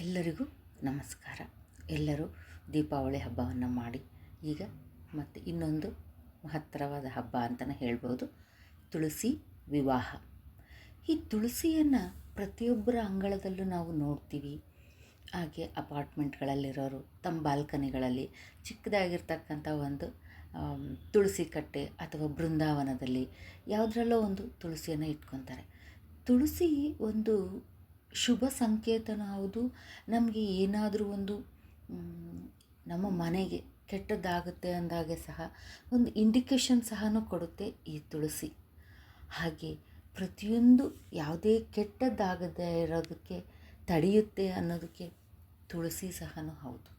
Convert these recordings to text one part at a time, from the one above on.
ಎಲ್ಲರಿಗೂ ನಮಸ್ಕಾರ. ಎಲ್ಲರೂ ದೀಪಾವಳಿ ಹಬ್ಬವನ್ನು ಮಾಡಿ ಈಗ ಮತ್ತು ಇನ್ನೊಂದು ಮಹತ್ತರವಾದ ಹಬ್ಬ ಅಂತಲೇ ಹೇಳ್ಬೋದು, ತುಳಸಿ ವಿವಾಹ. ಈ ತುಳಸಿಯನ್ನು ಪ್ರತಿಯೊಬ್ಬರ ಅಂಗಳದಲ್ಲೂ ನಾವು ನೋಡ್ತೀವಿ. ಹಾಗೆ ಅಪಾರ್ಟ್ಮೆಂಟ್ಗಳಲ್ಲಿರೋರು ತಮ್ಮ ಬಾಲ್ಕನಿಗಳಲ್ಲಿ ಚಿಕ್ಕದಾಗಿರ್ತಕ್ಕಂಥ ಒಂದು ತುಳಸಿ ಕಟ್ಟೆ ಅಥವಾ ಬೃಂದಾವನದಲ್ಲಿ ಯಾವುದರಲ್ಲೋ ಒಂದು ತುಳಸಿಯನ್ನು ಇಟ್ಕೊತಾರೆ. ತುಳಸಿ ಒಂದು ಶುಭ ಸಂಕೇತನೂ ಹೌದು. ನಮಗೆ ಏನಾದರೂ ಒಂದು ನಮ್ಮ ಮನೆಗೆ ಕೆಟ್ಟದ್ದಾಗುತ್ತೆ ಅಂದಾಗೆ ಸಹ ಒಂದು ಇಂಡಿಕೇಶನ್ ಸಹ ಕೊಡುತ್ತೆ ಈ ತುಳಸಿ. ಹಾಗೆ ಪ್ರತಿಯೊಂದು ಯಾವುದೇ ಕೆಟ್ಟದ್ದಾಗದೇ ಇರೋದಕ್ಕೆ ತಡೆಯುತ್ತೆ ಅನ್ನೋದಕ್ಕೆ ತುಳಸಿ ಸಹ ಹೌದು.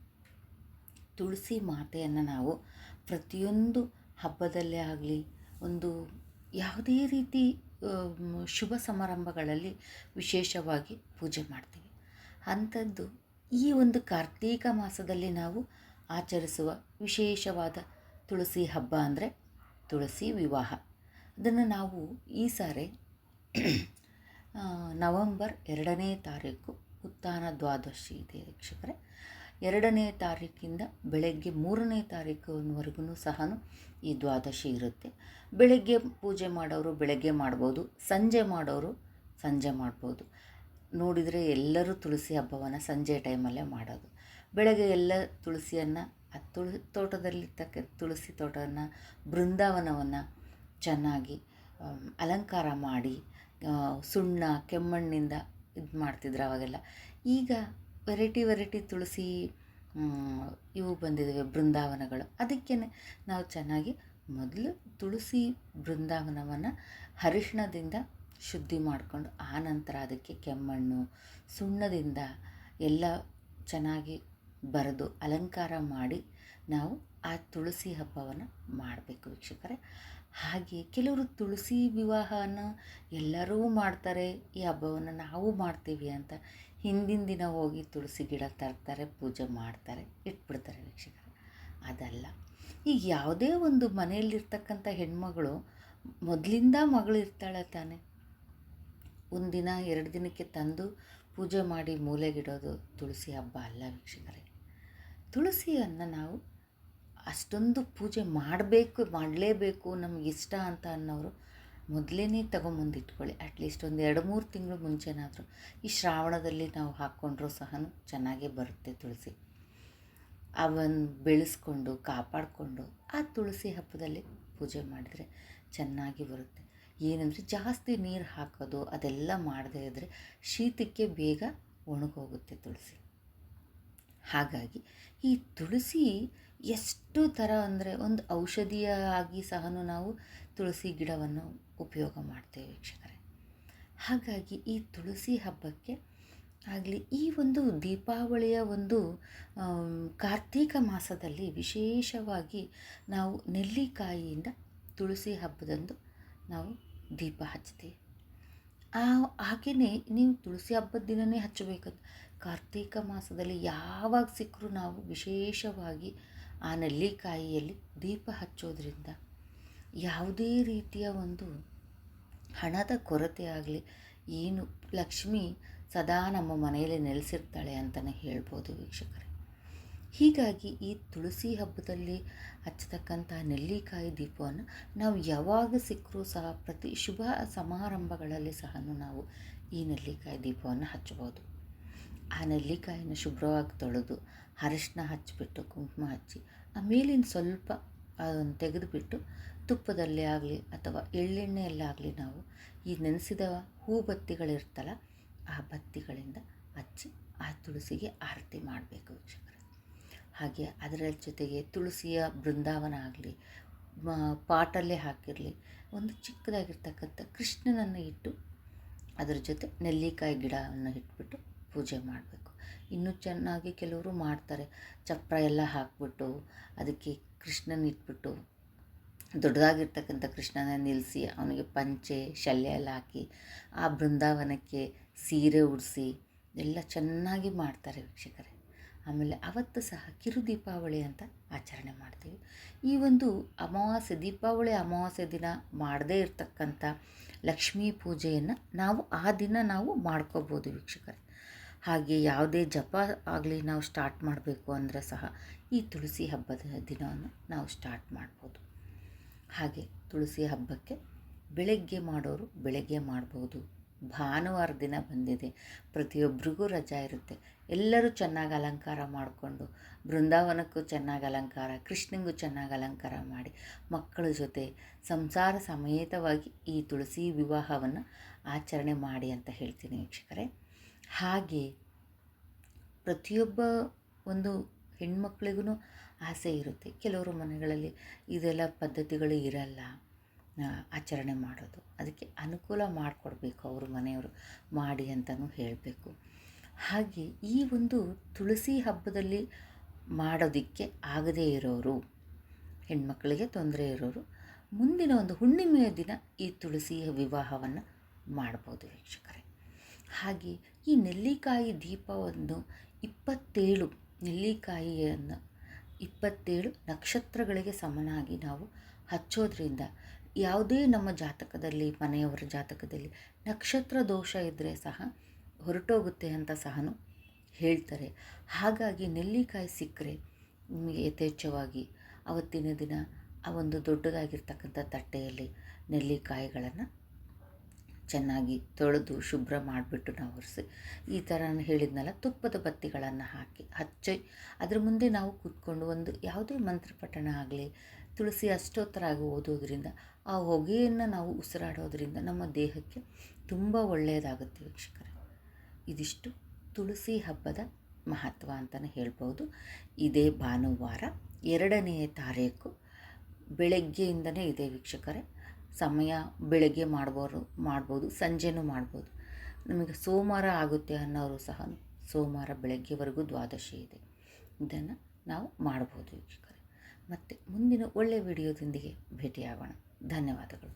ತುಳಸಿ ಮಾತೆಯನ್ನು ನಾವು ಪ್ರತಿಯೊಂದು ಹಬ್ಬದಲ್ಲೇ ಆಗಲಿ, ಒಂದು ಯಾವುದೇ ರೀತಿ ಶುಭ ಸಮಾರಂಭಗಳಲ್ಲಿ ವಿಶೇಷವಾಗಿ ಪೂಜೆ ಮಾಡ್ತೀವಿ. ಅಂಥದ್ದು ಈ ಒಂದು ಕಾರ್ತೀಕ ಮಾಸದಲ್ಲಿ ನಾವು ಆಚರಿಸುವ ವಿಶೇಷವಾದ ತುಳಸಿ ಹಬ್ಬ ಅಂದರೆ ತುಳಸಿ ವಿವಾಹ. ಅದನ್ನು ನಾವು ಈ ಸಾರಿ ನವಂಬರ್ 2ನೇ ತಾರೀಕು ಉತ್ಥಾನ ದ್ವಾದಶಿ ಇದೆ ವೀಕ್ಷಕರೇ. 2ನೇ ತಾರೀಕಿಂದ ಬೆಳಗ್ಗೆ 3ನೇ ತಾರೀಕಿನವರೆಗೂ ಸಹ ಈ ದ್ವಾದಶಿ ಇರುತ್ತೆ. ಬೆಳಗ್ಗೆ ಪೂಜೆ ಮಾಡೋರು ಬೆಳಗ್ಗೆ ಮಾಡ್ಬೋದು, ಸಂಜೆ ಮಾಡೋರು ಸಂಜೆ ಮಾಡ್ಬೋದು. ನೋಡಿದರೆ ಎಲ್ಲರೂ ತುಳಸಿ ಹಬ್ಬವನ್ನು ಸಂಜೆ ಟೈಮಲ್ಲೇ ಮಾಡೋದು. ಬೆಳಗ್ಗೆ ಎಲ್ಲ ತುಳಸಿಯನ್ನು ತೋಟದಲ್ಲಿರ್ತಕ್ಕ ತುಳಸಿ ತೋಟವನ್ನು, ಬೃಂದಾವನವನ್ನು ಚೆನ್ನಾಗಿ ಅಲಂಕಾರ ಮಾಡಿ ಸುಣ್ಣ ಕೆಮ್ಮಣ್ಣಿಂದ ಇದು ಮಾಡ್ತಿದ್ರು ಅವಾಗೆಲ್ಲ. ಈಗ ವೆರೈಟಿ ತುಳಸಿ ಇವು ಬಂದಿದ್ದಾವೆ ಬೃಂದಾವನಗಳು. ಅದಕ್ಕೇ ನಾವು ಚೆನ್ನಾಗಿ ಮೊದಲು ತುಳಸಿ ಬೃಂದಾವನವನ್ನು ಅರಿಶಿಣದಿಂದ ಶುದ್ಧಿ ಮಾಡಿಕೊಂಡು ಆನಂತರ ಅದಕ್ಕೆ ಕೆಮ್ಮಣ್ಣು ಸುಣ್ಣದಿಂದ ಎಲ್ಲ ಚೆನ್ನಾಗಿ ಬರೆದು ಅಲಂಕಾರ ಮಾಡಿ ನಾವು ಆ ತುಳಸಿ ಹಬ್ಬವನ್ನು ಮಾಡಬೇಕು ವೀಕ್ಷಕರೇ. ಹಾಗೆ ಕೆಲವರು ತುಳಸಿ ವಿವಾಹವನ್ನು ಎಲ್ಲರೂ ಮಾಡ್ತಾರೆ, ಈ ಹಬ್ಬವನ್ನು ನಾವು ಮಾಡ್ತೀವಿ ಅಂತ ಹಿಂದಿನ ದಿನ ಹೋಗಿ ತುಳಸಿ ಗಿಡ ತರ್ತಾರೆ, ಪೂಜೆ ಮಾಡ್ತಾರೆ, ಇಟ್ಬಿಡ್ತಾರೆ ವೀಕ್ಷಕರೇ. ಅದಲ್ಲ, ಈಗ ಯಾವುದೇ ಒಂದು ಮನೆಯಲ್ಲಿರ್ತಕ್ಕಂಥ ಹೆಣ್ಮಗಳು ಮೊದಲಿಂದ ಮಗಳು ಇರ್ತಾಳೆ ತಾನೆ, ಒಂದಿನ 2 ದಿನಕ್ಕೆ ತಂದು ಪೂಜೆ ಮಾಡಿ ಮೂಲೆಗಿಡೋದು ತುಳಸಿ ಹಬ್ಬ ಅಲ್ಲ ವೀಕ್ಷಕರೇ. ತುಳಸಿಯನ್ನು ನಾವು ಅಷ್ಟೊಂದು ಪೂಜೆ ಮಾಡಲೇಬೇಕು ನಮಗಿಷ್ಟ ಅಂತ ಅನ್ನೋರು ಮೊದಲೇ ತೊಗೊಂಬಂದು ಇಟ್ಕೊಳ್ಳಿ. ಅಟ್ಲೀಸ್ಟ್ ಒಂದು 2-3 ತಿಂಗಳು ಮುಂಚೆನಾದರೂ. ಈ ಶ್ರಾವಣದಲ್ಲಿ ನಾವು ಹಾಕ್ಕೊಂಡ್ರೂ ಸಹ ಚೆನ್ನಾಗೇ ಬರುತ್ತೆ ತುಳಸಿ. ಅವನ್ನು ಬೆಳೆಸ್ಕೊಂಡು ಕಾಪಾಡಿಕೊಂಡು ಆ ತುಳಸಿ ಹಬ್ಬದಲ್ಲಿ ಪೂಜೆ ಮಾಡಿದರೆ ಚೆನ್ನಾಗಿ ಬರುತ್ತೆ. ಏನಂದರೆ ಜಾಸ್ತಿ ನೀರು ಹಾಕೋದು ಅದೆಲ್ಲ ಮಾಡದೇ ಇದ್ದರೆ ಶೀತಕ್ಕೆ ಬೇಗ ಒಣಗೋಗುತ್ತೆ ತುಳಸಿ. ಹಾಗಾಗಿ ಈ ತುಳಸಿ ಎಷ್ಟು ಥರ ಅಂದರೆ ಒಂದು ಔಷಧಿಯಾಗಿ ಸಹ ನಾವು ತುಳಸಿ ಗಿಡವನ್ನು ಉಪಯೋಗ ಮಾಡ್ತೇವೆ ವೀಕ್ಷಕರೇ. ಹಾಗಾಗಿ ಈ ತುಳಸಿ ಹಬ್ಬಕ್ಕೆ ಆಗಲಿ, ಈ ಒಂದು ದೀಪಾವಳಿಯ ಒಂದು ಕಾರ್ತೀಕ ಮಾಸದಲ್ಲಿ ವಿಶೇಷವಾಗಿ ನಾವು ನೆಲ್ಲಿಕಾಯಿಯಿಂದ ತುಳಸಿ ಹಬ್ಬದಂದು ನಾವು ದೀಪ ಹಚ್ತೀವಿ. ಹಾಗೆಯೇ ನೀವು ತುಳಸಿ ಹಬ್ಬದ ದಿನವೇ ಹಚ್ಚಬೇಕಂತ ಕಾರ್ತೀಕ ಮಾಸದಲ್ಲಿ ಯಾವಾಗ ಸಿಕ್ಕರೂ ನಾವು ವಿಶೇಷವಾಗಿ ಆ ನೆಲ್ಲಿಕಾಯಿಯಲ್ಲಿ ದೀಪ ಹಚ್ಚೋದ್ರಿಂದ ಯಾವುದೇ ರೀತಿಯ ಒಂದು ಹಣದ ಕೊರತೆ ಆಗಲಿ ಏನು, ಲಕ್ಷ್ಮಿ ಸದಾ ನಮ್ಮ ಮನೆಯಲ್ಲಿ ನೆಲೆಸಿರ್ತಾಳೆ ಅಂತಲೇ ಹೇಳ್ಬೋದು ವೀಕ್ಷಕರೇ. ಹೀಗಾಗಿ ಈ ತುಳಸಿ ಹಬ್ಬದಲ್ಲಿ ಹಚ್ಚತಕ್ಕಂಥ ನೆಲ್ಲಿಕಾಯಿ ದೀಪವನ್ನು ನಾವು ಯಾವಾಗ ಸಿಕ್ಕರೂ ಸಹ ಪ್ರತಿ ಶುಭ ಸಮಾರಂಭಗಳಲ್ಲಿ ಸಹ ನಾವು ಈ ನೆಲ್ಲಿಕಾಯಿ ದೀಪವನ್ನು ಹಚ್ಚಬಹುದು. ಆ ನೆಲ್ಲಿಕಾಯಿನ ಶುಭ್ರವಾಗಿ ತೊಳೆದು ಅರಿಶಿನ ಹಚ್ಚಿಬಿಟ್ಟು ಕುಂಕುಮ ಹಚ್ಚಿ ಆಮೇಲಿನ ಸ್ವಲ್ಪ ಅದನ್ನು ತೆಗೆದುಬಿಟ್ಟು ತುಪ್ಪದಲ್ಲೇ ಆಗಲಿ ಅಥವಾ ಎಳ್ಳೆಣ್ಣೆಯಲ್ಲಾಗಲಿ ನಾವು ಈ ನೆನೆಸಿದ ಹೂ ಬತ್ತಿಗಳಿರ್ತಲ್ಲ ಆ ಬತ್ತಿಗಳಿಂದ ಹಚ್ಚಿ ಆ ತುಳಸಿಗೆ ಆರತಿ ಮಾಡಬೇಕು ವೀಕ್ಷಕರೇ. ಹಾಗೆ ಅದರ ಜೊತೆಗೆ ತುಳಸಿಯ ಬೃಂದಾವನ ಆಗಲಿ ಪಾಟಲ್ಲೇ ಹಾಕಿರಲಿ ಒಂದು ಚಿಕ್ಕದಾಗಿರ್ತಕ್ಕಂಥ ಕೃಷ್ಣನನ್ನು ಇಟ್ಟು ಅದರ ಜೊತೆ ನೆಲ್ಲಿಕಾಯಿ ಗಿಡವನ್ನು ಇಟ್ಬಿಟ್ಟು ಪೂಜೆ ಮಾಡಬೇಕು. ಇನ್ನೂ ಚೆನ್ನಾಗಿ ಕೆಲವರು ಮಾಡ್ತಾರೆ, ಚಪ್ರ ಎಲ್ಲ ಹಾಕ್ಬಿಟ್ಟು ಅದಕ್ಕೆ ಕೃಷ್ಣನ ಇಟ್ಬಿಟ್ಟು ದೊಡ್ಡದಾಗಿರ್ತಕ್ಕಂಥ ಕೃಷ್ಣನ ನಿಲ್ಲಿಸಿ ಅವನಿಗೆ ಪಂಚೆ ಶಲ್ಯ ಎಲ್ಲ ಹಾಕಿ ಆ ಬೃಂದಾವನಕ್ಕೆ ಸೀರೆ ಉಡಿಸಿ ಎಲ್ಲ ಚೆನ್ನಾಗಿ ಮಾಡ್ತಾರೆ ವೀಕ್ಷಕರೇ. ಆಮೇಲೆ ಅವತ್ತು ಸಹ ಕಿರು ದೀಪಾವಳಿ ಅಂತ ಆಚರಣೆ ಮಾಡ್ತೀವಿ. ಈ ಒಂದು ಅಮಾವಾಸ್ಯೆ, ದೀಪಾವಳಿ ಅಮಾವಾಸ್ಯೆ ದಿನ ಮಾಡದೇ ಇರತಕ್ಕಂಥ ಲಕ್ಷ್ಮೀ ಪೂಜೆಯನ್ನು ನಾವು ಆ ದಿನ ನಾವು ಮಾಡ್ಕೋಬೋದು ವೀಕ್ಷಕರೇ. ಹಾಗೆ ಯಾವುದೇ ಜಪ ಆಗಲಿ ನಾವು ಸ್ಟಾರ್ಟ್ ಮಾಡಬೇಕು ಅಂದರೆ ಸಹ ಈ ತುಳಸಿ ಹಬ್ಬದ ದಿನವನ್ನು ನಾವು ಸ್ಟಾರ್ಟ್ ಮಾಡ್ಬೋದು. ಹಾಗೆ ತುಳಸಿ ಹಬ್ಬಕ್ಕೆ ಬೆಳಗ್ಗೆ ಮಾಡೋರು ಬೆಳಗ್ಗೆ ಮಾಡ್ಬೋದು. ಭಾನುವಾರ ದಿನ ಬಂದಿದೆ, ಪ್ರತಿಯೊಬ್ಬರಿಗೂ ರಜಾ ಇರುತ್ತೆ. ಎಲ್ಲರೂ ಚೆನ್ನಾಗಿ ಅಲಂಕಾರ ಮಾಡಿಕೊಂಡು ಬೃಂದಾವನಕ್ಕೂ ಚೆನ್ನಾಗಿ ಅಲಂಕಾರ, ಕೃಷ್ಣನಿಗೂ ಚೆನ್ನಾಗಿ ಅಲಂಕಾರ ಮಾಡಿ ಮಕ್ಕಳ ಜೊತೆ ಸಂಸಾರ ಸಮೇತವಾಗಿ ಈ ತುಳಸಿ ವಿವಾಹವನ್ನು ಆಚರಣೆ ಮಾಡಿ ಅಂತ ಹೇಳ್ತೀನಿ ವೀಕ್ಷಕರೇ. ಹಾಗೆ ಪ್ರತಿಯೊಬ್ಬ ಒಂದು ಹೆಣ್ಮಕ್ಳಿಗೂ ಆಸೆ ಇರುತ್ತೆ. ಕೆಲವರು ಮನೆಗಳಲ್ಲಿ ಇದೆಲ್ಲ ಪದ್ಧತಿಗಳು ಇರಲ್ಲ ಆಚರಣೆ ಮಾಡೋದು, ಅದಕ್ಕೆ ಅನುಕೂಲ ಮಾಡಿಕೊಡ್ಬೇಕು ಅವ್ರ ಮನೆಯವರು ಮಾಡಿ ಅಂತಲೂ ಹೇಳಬೇಕು. ಹಾಗೆ ಈ ಒಂದು ತುಳಸಿ ಹಬ್ಬದಲ್ಲಿ ಮಾಡೋದಕ್ಕೆ ಆಗದೇ ಇರೋರು, ಹೆಣ್ಮಕ್ಳಿಗೆ ತೊಂದರೆ ಇರೋರು, ಮುಂದಿನ ಒಂದು ಹುಣ್ಣಿಮೆಯ ದಿನ ಈ ತುಳಸಿಯ ವಿವಾಹವನ್ನು ಮಾಡ್ಬೋದು ವೀಕ್ಷಕರೇ. ಹಾಗೆ ಈ ನೆಲ್ಲಿಕಾಯಿ ದೀಪವನ್ನು 27 ನೆಲ್ಲಿಕಾಯಿಯನ್ನು 27 ನಕ್ಷತ್ರಗಳಿಗೆ ಸಮನಾಗಿ ನಾವು ಹಚ್ಚೋದ್ರಿಂದ ಯಾವುದೇ ನಮ್ಮ ಜಾತಕದಲ್ಲಿ, ಮನೆಯವರ ಜಾತಕದಲ್ಲಿ ನಕ್ಷತ್ರ ದೋಷ ಇದ್ದರೆ ಸಹ ಹೊರಟೋಗುತ್ತೆ ಅಂತ ಸಹ ಹೇಳ್ತಾರೆ. ಹಾಗಾಗಿ ನೆಲ್ಲಿಕಾಯಿ ಸಿಕ್ಕರೆ ನಿಮಗೆ ಯಥೇಚ್ಛವಾಗಿ ಅವತ್ತಿನ ದಿನ ಆ ಒಂದು ದೊಡ್ಡದಾಗಿರ್ತಕ್ಕಂಥ ತಟ್ಟೆಯಲ್ಲಿ ನೆಲ್ಲಿಕಾಯಿಗಳನ್ನು ಚೆನ್ನಾಗಿ ತೊಳೆದು ಶುಭ್ರ ಮಾಡಿಬಿಟ್ಟು ನಾವು ಒರೆಸಿ, ಈ ಥರ ನಾನು ಹೇಳಿದ್ನಲ್ಲ, ತುಪ್ಪದ ಬತ್ತಿಗಳನ್ನು ಹಾಕಿ ಹಚ್ಚಿ ಅದ್ರ ಮುಂದೆ ನಾವು ಕೂತ್ಕೊಂಡು ಒಂದು ಯಾವುದೇ ಮಂತ್ರಪಠಣ ಆಗಲಿ, ತುಳಸಿ ಅಷ್ಟೋತ್ತರ ಆಗಿ ಓದೋದ್ರಿಂದ ಆ ಹೊಗೆಯನ್ನು ನಾವು ಉಸಿರಾಡೋದ್ರಿಂದ ನಮ್ಮ ದೇಹಕ್ಕೆ ತುಂಬ ಒಳ್ಳೆಯದಾಗುತ್ತೆ ವೀಕ್ಷಕರೇ. ಇದಿಷ್ಟು ತುಳಸಿ ಹಬ್ಬದ ಮಹತ್ವ ಅಂತಲೇ ಹೇಳ್ಬೋದು. ಇದೇ ಭಾನುವಾರ 2ನೇ ತಾರೀಕು ಬೆಳಗ್ಗೆಯಿಂದನೇ ಇದೆ ವೀಕ್ಷಕರೇ. ಸಮಯ ಬೆಳಗ್ಗೆ ಮಾಡ್ಬೋದು, ಸಂಜೆನೂ ಮಾಡ್ಬೋದು. ನಮಗೆ ಸೋಮವಾರ ಆಗುತ್ತೆ ಅನ್ನೋರು ಸಹ ಸೋಮವಾರ ಬೆಳಗ್ಗೆವರೆಗೂ ದ್ವಾದಶಿ ಇದೆ, ಇದನ್ನು ನಾವು ಮಾಡ್ಬೋದು ವೀಕ್ಷಕರೇ. ಮತ್ತು ಮುಂದಿನ ಒಳ್ಳೆಯ ವಿಡಿಯೋದೊಂದಿಗೆ ಭೇಟಿಯಾಗೋಣ. ಧನ್ಯವಾದಗಳು.